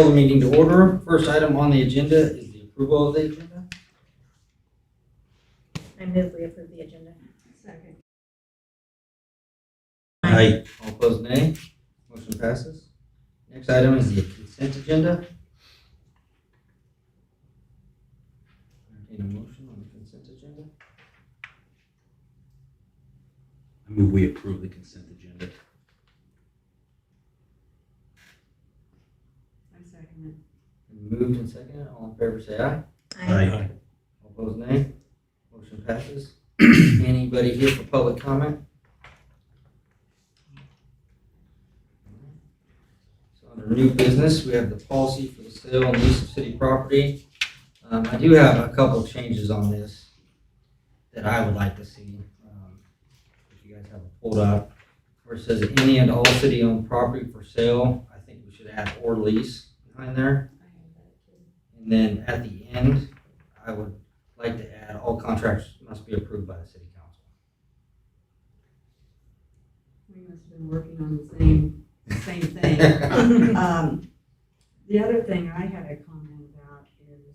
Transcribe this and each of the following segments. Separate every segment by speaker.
Speaker 1: call the meeting to order. First item on the agenda is the approval of the agenda.
Speaker 2: I move we approve the agenda.
Speaker 3: Second.
Speaker 4: Aye.
Speaker 1: All opposed, nay. Motion passes. Next item is the consent agenda. Entertain a motion on the consent agenda.
Speaker 4: I move we approve the consent agenda.
Speaker 3: I second
Speaker 1: Moved and seconded. All in favor, say aye.
Speaker 4: Aye.
Speaker 1: All opposed, nay. Motion passes. Anybody here for public comment? So under new business, we have the policy for the sale and lease of city property. I do have a couple changes on this that I would like to see. If you guys have it pulled up, where it says any and all city-owned property for sale, I think we should add or lease behind there.
Speaker 3: I have that too.
Speaker 1: And then at the end, I would like to add all contracts must be approved by the city council.
Speaker 3: We must have been working on the same thing. The other thing I had a comment about is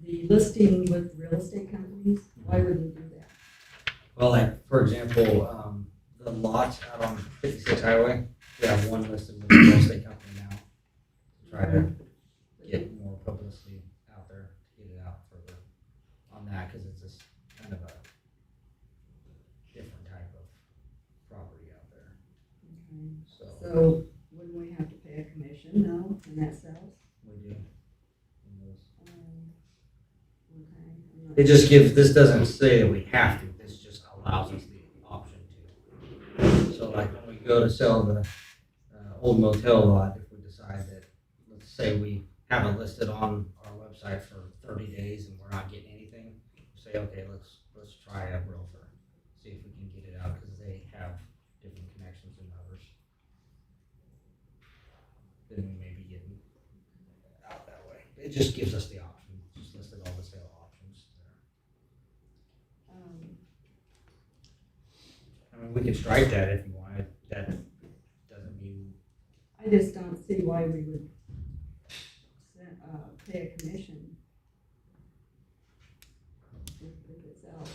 Speaker 3: the listing with real estate companies. Why would we do that?
Speaker 1: Well, like, for example, the lots out on 56 Highway, we have one listed with the real estate company now. To try to get more publicity out there, to get it out further on that, because it's just kind of a different type of property out there.
Speaker 3: Okay.
Speaker 1: So,
Speaker 3: So wouldn't we have to pay a commission though, when that sells?
Speaker 1: we do. And those-
Speaker 3: Okay. I'm not-
Speaker 1: It just gives, this doesn't say that we have to, this just allows us the option to. So like when we go to sell the old motel lot, if we decide that, let's say we have it listed on our website for 30 days and we're not getting anything, say, okay, let's try a realtor, see if we can get it out, because they have different connections than others. Then we may be getting out that way. It just gives us the option, just listed all the sale options there. I mean, we could strike that if you wanted. That doesn't mean,
Speaker 3: I just don't see why we would pay a commission if it's out.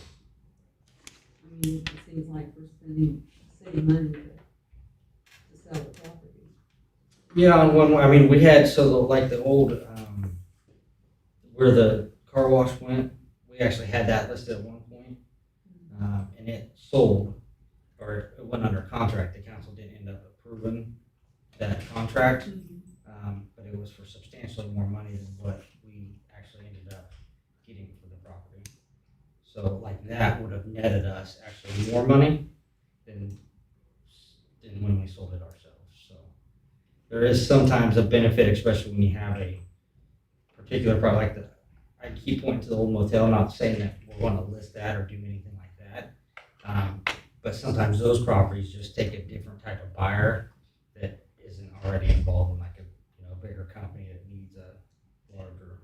Speaker 3: I mean, it seems like we're spending city money to sell the property.
Speaker 1: yeah, on one, I mean, we had, so like the old, where the car wash went, we actually had that listed at one point. And it sold, or it went under contract. The council didn't end up approving that contract. But it was for substantially more money than what we actually ended up getting for the property. So like that would have netted us actually more money than when we sold it ourselves. So there is sometimes a benefit, especially when you have a particular product like I keep pointing to the old motel, not saying that we're going to list that or do anything like that. But sometimes those properties just take a different type of buyer that isn't already involved in like a bigger company that needs a larger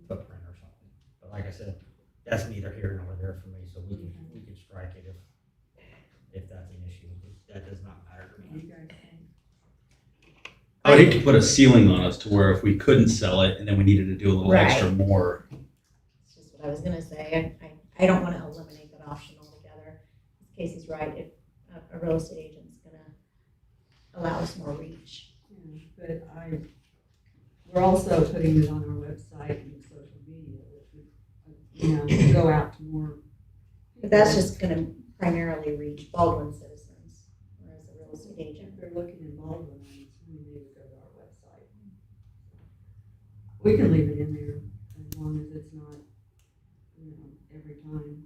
Speaker 1: footprint or something. But like I said, that's neither here nor there for me, so we can strike it if that's an issue. That does not matter to
Speaker 3: What
Speaker 1: me.
Speaker 3: do you guys think?
Speaker 4: I would hate to put a ceiling on us to where if we couldn't sell it and then we needed to do a little
Speaker 2: Right.
Speaker 4: extra more.
Speaker 2: That's just what I was gonna say. I don't wanna eliminate that option altogether. Casey's right, if a real estate agent's gonna allow us more reach.
Speaker 3: Yeah, but we're also putting it on our website and social media, which would, go out to more.
Speaker 2: But that's just gonna primarily reach Baldwin citizens, whereas a real estate agent.
Speaker 3: If they're looking in Baldwin, we need to go to our website. We can leave it in there as long as it's not, every time.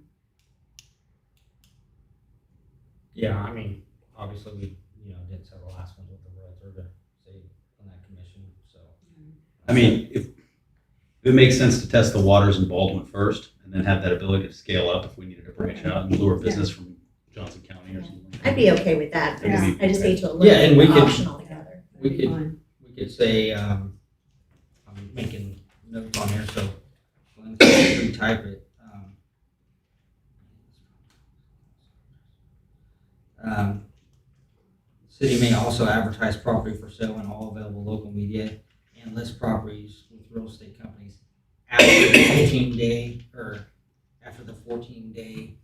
Speaker 1: Yeah, I mean, obviously we did sell the last ones with the realtor to save on that commission. So
Speaker 4: I mean, if it makes sense to test the waters in Baldwin first and then have that ability to scale up if we needed to branch out and lure business from Johnson County or something like that.
Speaker 2: I'd be okay with that.
Speaker 4: Yeah.
Speaker 2: I just hate to
Speaker 1: Yeah, and
Speaker 2: eliminate
Speaker 1: we
Speaker 2: the
Speaker 1: could-
Speaker 2: option altogether.
Speaker 1: we
Speaker 3: That'd be
Speaker 1: could-
Speaker 3: fine.
Speaker 1: we could say, I'm making notes on here, so Glenn can retype it. City may also advertise property for sale in all available local media and list properties with real estate companies after the 14-day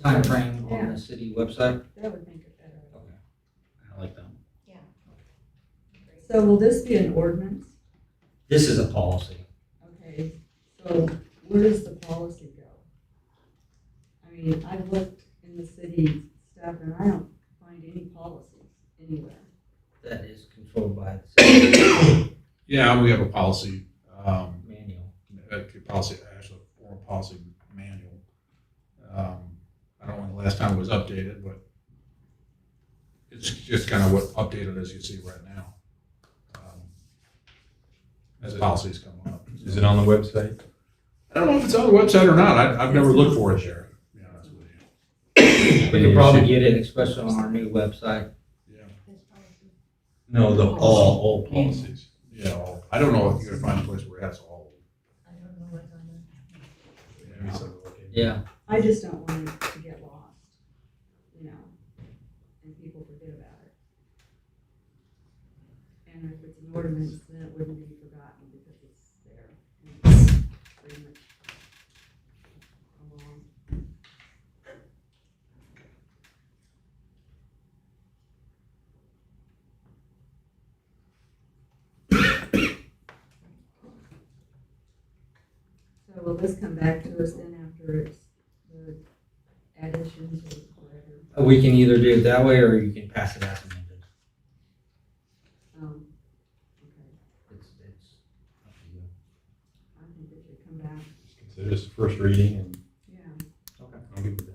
Speaker 1: time frame on the city website.
Speaker 3: That would make it better.
Speaker 1: Okay.
Speaker 4: I like that.
Speaker 3: So will this be an ordinance?
Speaker 1: This is a policy.
Speaker 3: Okay, so where does the policy go? I mean, I've looked in the city stuff and I don't find any policies anywhere.
Speaker 1: That is controlled by the city
Speaker 5: Yeah, we have a policy,
Speaker 1: manual.
Speaker 5: actually, or a policy manual. I don't know when the last time it was updated, but it's just kind of what updated as you see right now. As policies come up.
Speaker 6: Is it on the website?
Speaker 5: I don't know if it's on the website or not. I've never looked for it there, to be honest with you.
Speaker 1: We could probably get it, especially on our new website.
Speaker 5: Yeah,
Speaker 6: No, all policies.
Speaker 5: yeah, I don't know if you're gonna find a place where it has all.
Speaker 2: I don't know what's on
Speaker 1: Yeah.
Speaker 3: I just don't want it to get lost, you know, and people forget about it. And if it's an ordinance, then it wouldn't be forgotten because it's there. And it's pretty much along. So will this come back to us then after it's the additions or whatever?
Speaker 1: We can either do it that way or you can pass it as amended.
Speaker 3: Okay,
Speaker 1: It's up to you.
Speaker 3: I think it should come back,
Speaker 6: Just consider this the first reading and
Speaker 3: yeah.
Speaker 1: Okay.
Speaker 6: I'll give it that.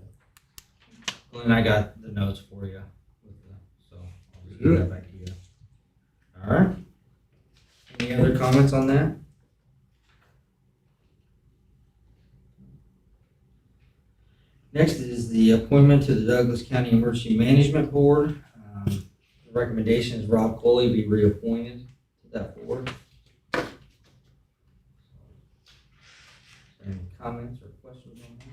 Speaker 1: Well, and I got the notes for you, so I'll just give that back to you. All right. Any other comments on that? Next is the appointment to the Douglas County Emergency Management Board. The recommendation is Rob Coley be reappointed to that board. Any comments or questions on that?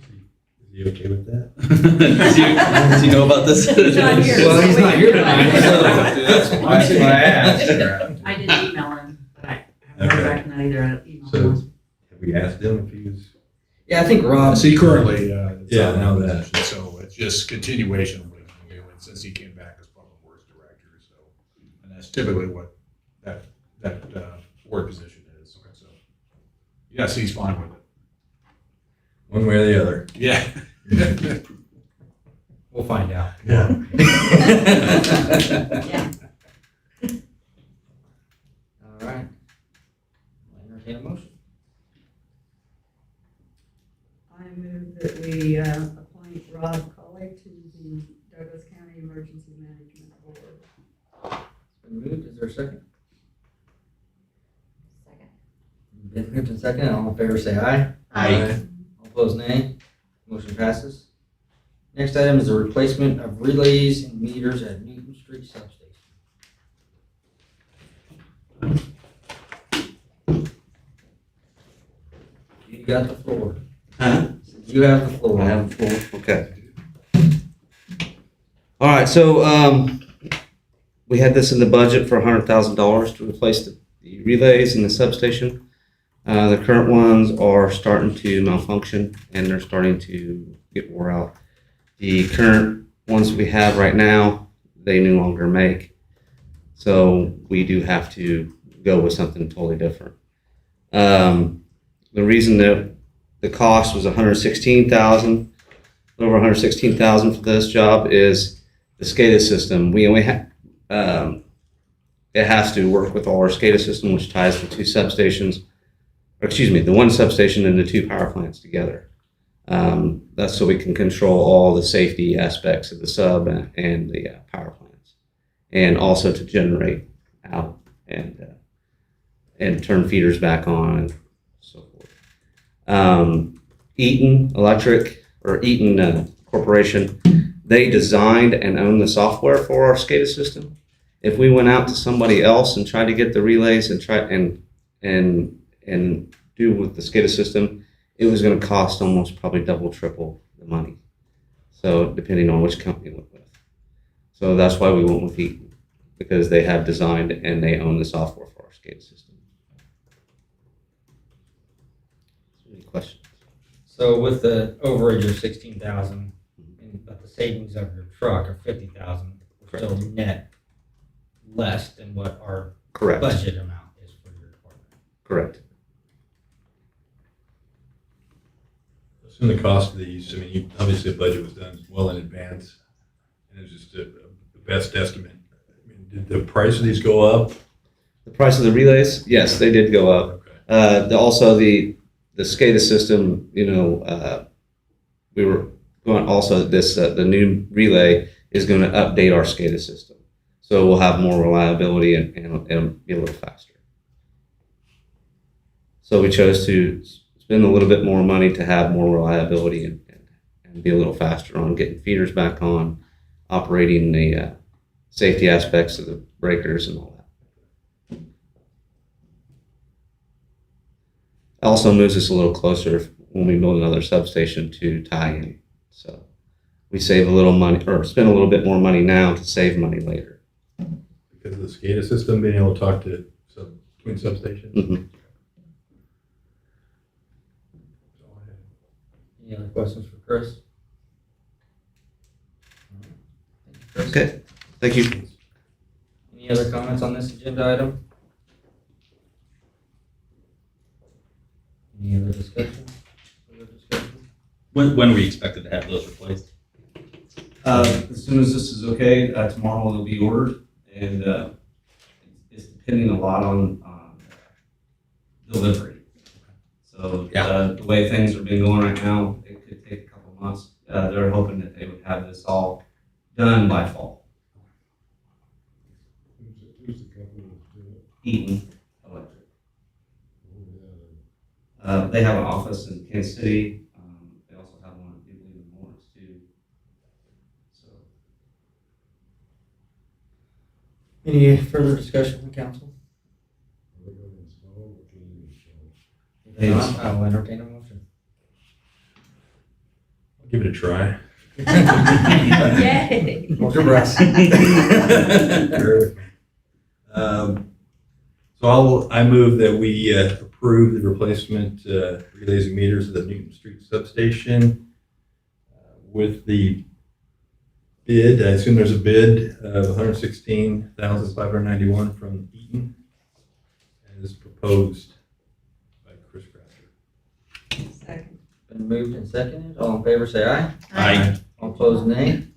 Speaker 6: Is he okay with that?
Speaker 4: Does he know about this?
Speaker 2: He's not here.
Speaker 1: Well, he's not here tonight, so
Speaker 5: That's why I asked.
Speaker 7: I did email him, but I haven't heard back from that either. I emailed
Speaker 6: So,
Speaker 7: him.
Speaker 6: have we asked him if he was?
Speaker 1: yeah, I think Rob.
Speaker 5: See, currently,
Speaker 6: Yeah, I know that.
Speaker 5: So it's just continuation of what he's been doing since he came back as public works director, so. And that's typically what that board position is, so. Yes, he's fine with it.
Speaker 6: One way or the other.
Speaker 5: Yeah.
Speaker 1: We'll find out.
Speaker 6: Yeah.
Speaker 2: Yeah.
Speaker 1: All right. I'll entertain a motion.
Speaker 3: I move that we appoint Rob Colley to the Douglas County Emergency Management Board.
Speaker 1: It's been moved. Is there a second?
Speaker 2: Second.
Speaker 1: Been moved and second. All in favor say aye.
Speaker 6: Aye.
Speaker 1: All opposed nay. Motion passes. Next item is the replacement of relays and meters at Newton Street Substation. You got the floor.
Speaker 8: Huh?
Speaker 1: You have the floor.
Speaker 8: I have the floor, okay. All right, so, we had this in the budget for $100,000 to replace the relays in the substation. The current ones are starting to malfunction and they're starting to get wore out. The current ones we have right now, they no longer make. So we do have to go with something totally different. The reason that the cost was $116,000, over $116,000 for this job is the SCADA system. We only have, it has to work with all our SCADA system, which ties the two substations, or excuse me, the one substation and the two power plants together. That's so we can control all the safety aspects of the sub and the power plants, and also to generate out and turn feeders back on and so forth. Eaton Electric or Eaton Corporation, they designed and own the software for our SCADA system. If we went out to somebody else and tried to get the relays and try and do with the SCADA system, it was going to cost almost probably double, triple the money. So depending on which company we went with. So that's why we went with Eaton, because they have designed and they own the software for our SCADA system. Any questions?
Speaker 1: So with the overage of 16,000, but the savings of your truck of 50,000, we're still net less than what our
Speaker 8: Correct.
Speaker 1: budget amount is for your department.
Speaker 8: Correct.
Speaker 6: Assume the cost of these, I mean, obviously the budget was done well in advance, and it's just a best estimate. I mean, did the price of these go up?
Speaker 8: The price of the relays, yes, they did go up.
Speaker 6: Okay.
Speaker 8: Also, the SCADA system, we were going also the new relay is going to update our SCADA system, so we'll have more reliability and be a little faster. So we chose to spend a little bit more money to have more reliability and be a little faster on getting feeders back on, operating the safety aspects of the breakers and all that. Also moves us a little closer when we build another substation to tie in. So we save a little money, or spend a little bit more money now to save money later.
Speaker 6: Because of the SCADA system being able to talk to between substations?
Speaker 8: Mhm.
Speaker 1: Any other questions for Chris? All right. Thank you, Chris.
Speaker 8: Okay, thank you.
Speaker 1: Any other comments on this agenda item? Any other discussion?
Speaker 4: When are we expected to have those replaced?
Speaker 8: As soon as this is okay, tomorrow it'll be ordered, and it's depending a lot on delivery. So the way things have been going right now, it could take a couple months. They're hoping that they would have this all done by fall.
Speaker 6: Who's the company that's doing it?
Speaker 8: Eaton Electric. They have an office in Kansas City. They also have one, I believe, in Lawrence too. So.
Speaker 1: Any further discussion from council? If not, I will entertain a motion.
Speaker 6: I'll give it a try.
Speaker 7: Yay.
Speaker 1: Hold your breath.
Speaker 6: So I move that we approve the replacement relays and meters of the Newton Street substation with the bid. I assume there's a bid of $116,591 from Eaton as proposed by Chris Crafter.
Speaker 3: Second.
Speaker 1: Been moved and seconded. All in favor, say aye.
Speaker 4: Aye.
Speaker 1: All opposed, nay.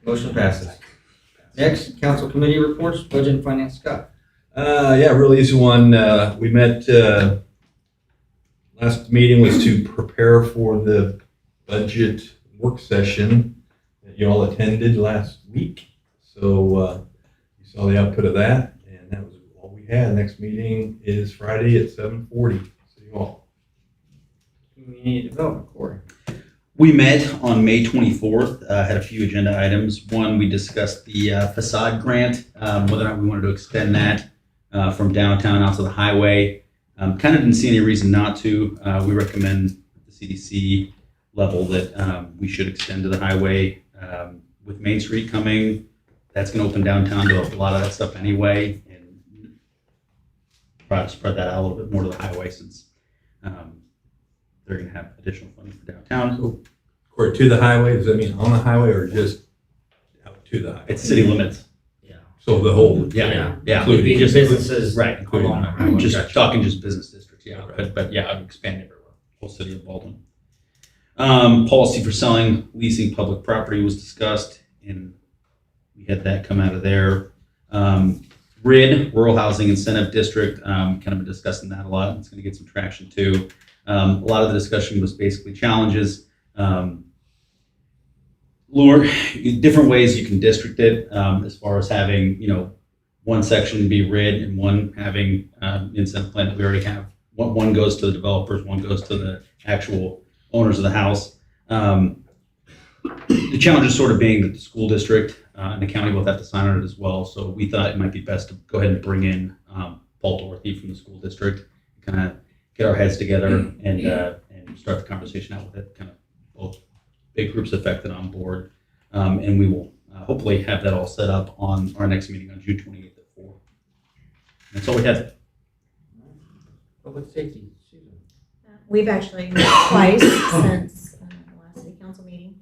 Speaker 1: Motion passes. Next, council committee reports, budget and finance, Scott.
Speaker 6: Yeah, real easy one. We met, last meeting was to prepare for the budget work session that you all attended last week. So you saw the output of that, and that was all we had. Next meeting is Friday at 7:40. See you all.
Speaker 1: Community development, Corey.
Speaker 4: We met on May 24th, had a few agenda items. One, we discussed the facade grant, whether or not we wanted to extend that from downtown out to the highway. Kind of didn't see any reason not to. We recommend at the CDC level that we should extend to the highway. With Main Street coming, that's going to open downtown to a lot of that stuff anyway, and try to spread that out a little bit more to the highway since they're going to have additional funding for downtown.
Speaker 6: Or to the highway, does that mean on the highway or just out to the highway?
Speaker 4: It's city limits.
Speaker 1: Yeah.
Speaker 6: So the whole.
Speaker 4: Yeah.
Speaker 1: Including
Speaker 4: Just
Speaker 1: businesses.
Speaker 4: Right, including,
Speaker 1: along the highway.
Speaker 4: just talking just business districts, yeah, but yeah, I'd expand everywhere, whole city of Baldwin. Policy for selling, leasing public property was discussed, and we had that come out of there. RID, Rural Housing Incentive District, kind of been discussing that a lot, it's gonna get some traction too. A lot of the discussion was basically challenges, different ways you can district it, as far as having, one section be RID and one having incentive plan that we already have. One goes to the developers, one goes to the actual owners of the house. The challenge is sort of being that the school district and the county both have to sign on it as well. So we thought it might be best to go ahead and bring in Paul Dorothy from the school district, kind of get our heads together and start the conversation out with it, kind of both big groups affected on board. And we will hopefully have that all set up on our next meeting on June 28th at 4. That's all we have.
Speaker 1: Public safety, Susan.
Speaker 2: We've actually met twice since the last city council meeting.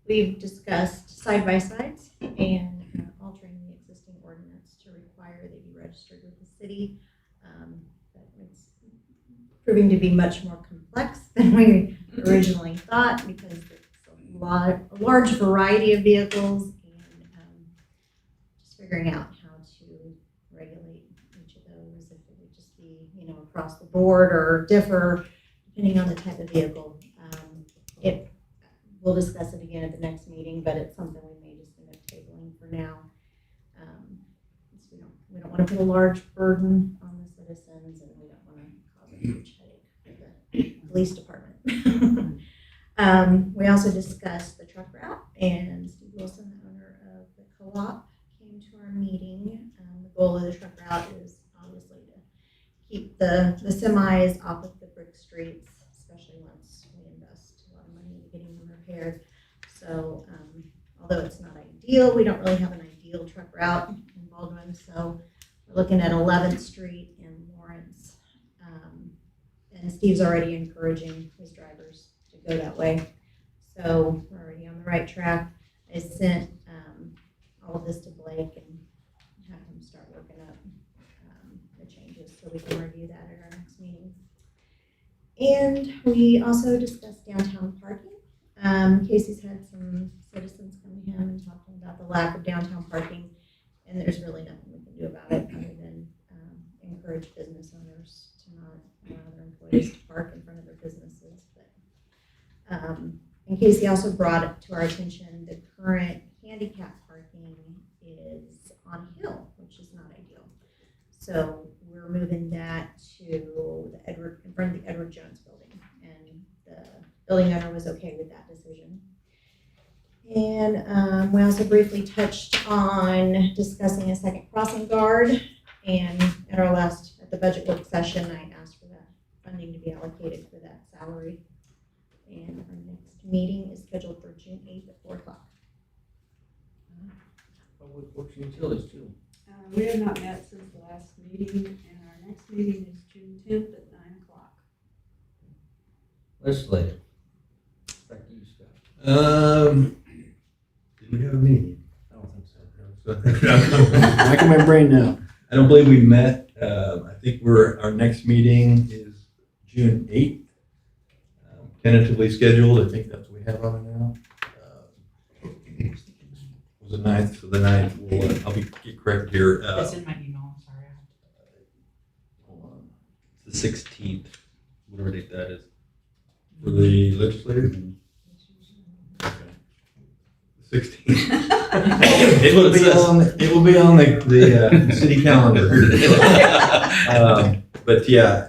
Speaker 2: We've discussed side-by-sides and altering the existing ordinance to require they be registered with the city. But it's proving to be much more complex than we originally thought because it's a large variety of vehicles and just figuring out how to regulate each of those, if it would just be, across the board or differ depending on the type of vehicle. We'll discuss it again at the next meeting, but it's something we may just end up tabling for now. We don't want to put a large burden on the citizens, and we don't want to cause a huge headache for the police department. We also discussed the truck route, and Steve Wilson, the owner of the co-op, came to our meeting. The goal of the truck route is obviously to keep the semis off of the brick streets, especially once we invest a lot of money into getting them repaired. So although it's not ideal, we don't really have an ideal truck route in Baldwin. So we're looking at 11th Street and Lawrence. And Steve's already encouraging his drivers to go that way. So we're already on the right track. I sent all of this to Blake and have him start working up the changes so we can review that at our next meeting. And we also discussed downtown parking. Casey's had some citizens come to him and talk to him about the lack of downtown parking, and there's really nothing we can do about it other than encourage business owners to not allow their employees to park in front of their businesses. But and Casey also brought it to our attention the current handicap parking is on a hill, which is not ideal. So we're moving that to the in front of the Edward Jones building, and the building owner was okay with that decision. And we also briefly touched on discussing a second crossing guard, and at the budget work session, I asked for that funding to be allocated for that salary. And our next meeting is scheduled for June 8th at 4 o'clock.
Speaker 1: Public works and utilities too.
Speaker 3: We have not met since the last meeting, and our next meeting is June 10th at 9 o'clock.
Speaker 1: Legislative. Back to you, Scott.
Speaker 6: Did we have a meeting?
Speaker 1: I don't think so.
Speaker 6: Racking
Speaker 9: my brain now.
Speaker 6: I don't believe we met. I think our next meeting is June 8th. Tentatively scheduled. I think that's what we have on it now. It was the 9th, so the 9th. I'll get correct here.
Speaker 7: It's in my email, I'm sorry.
Speaker 6: Hold on.
Speaker 4: It's the 16th, whatever date that is.
Speaker 6: For the legislative? Okay. 16th. It will be on the city calendar. But yeah,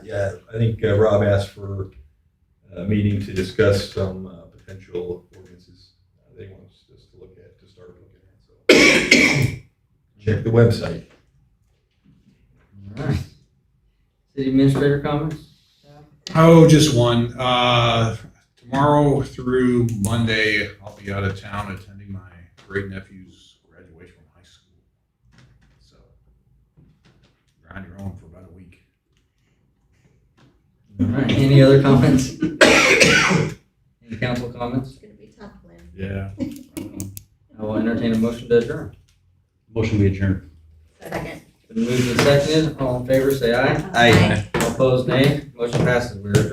Speaker 6: I think Rob asked for a meeting to discuss some potential ordinances they want us to look at, to start looking at. So check the website.
Speaker 1: All right. City administrator comments?
Speaker 5: Oh, just one. Tomorrow through Monday, I'll be out of town attending my great nephew's graduation from high school. So, you're on your own for about a week.
Speaker 1: All right. Any other comments? Any council comments?
Speaker 2: It's going to be tough, Lynn.
Speaker 5: Yeah.
Speaker 1: I will entertain a motion to adjourn.
Speaker 4: Motion we adjourn.
Speaker 2: Second.
Speaker 1: Been moved and seconded. All in favor, say aye.
Speaker 4: Aye.
Speaker 1: All opposed, nay. Motion passes. We're adjourned.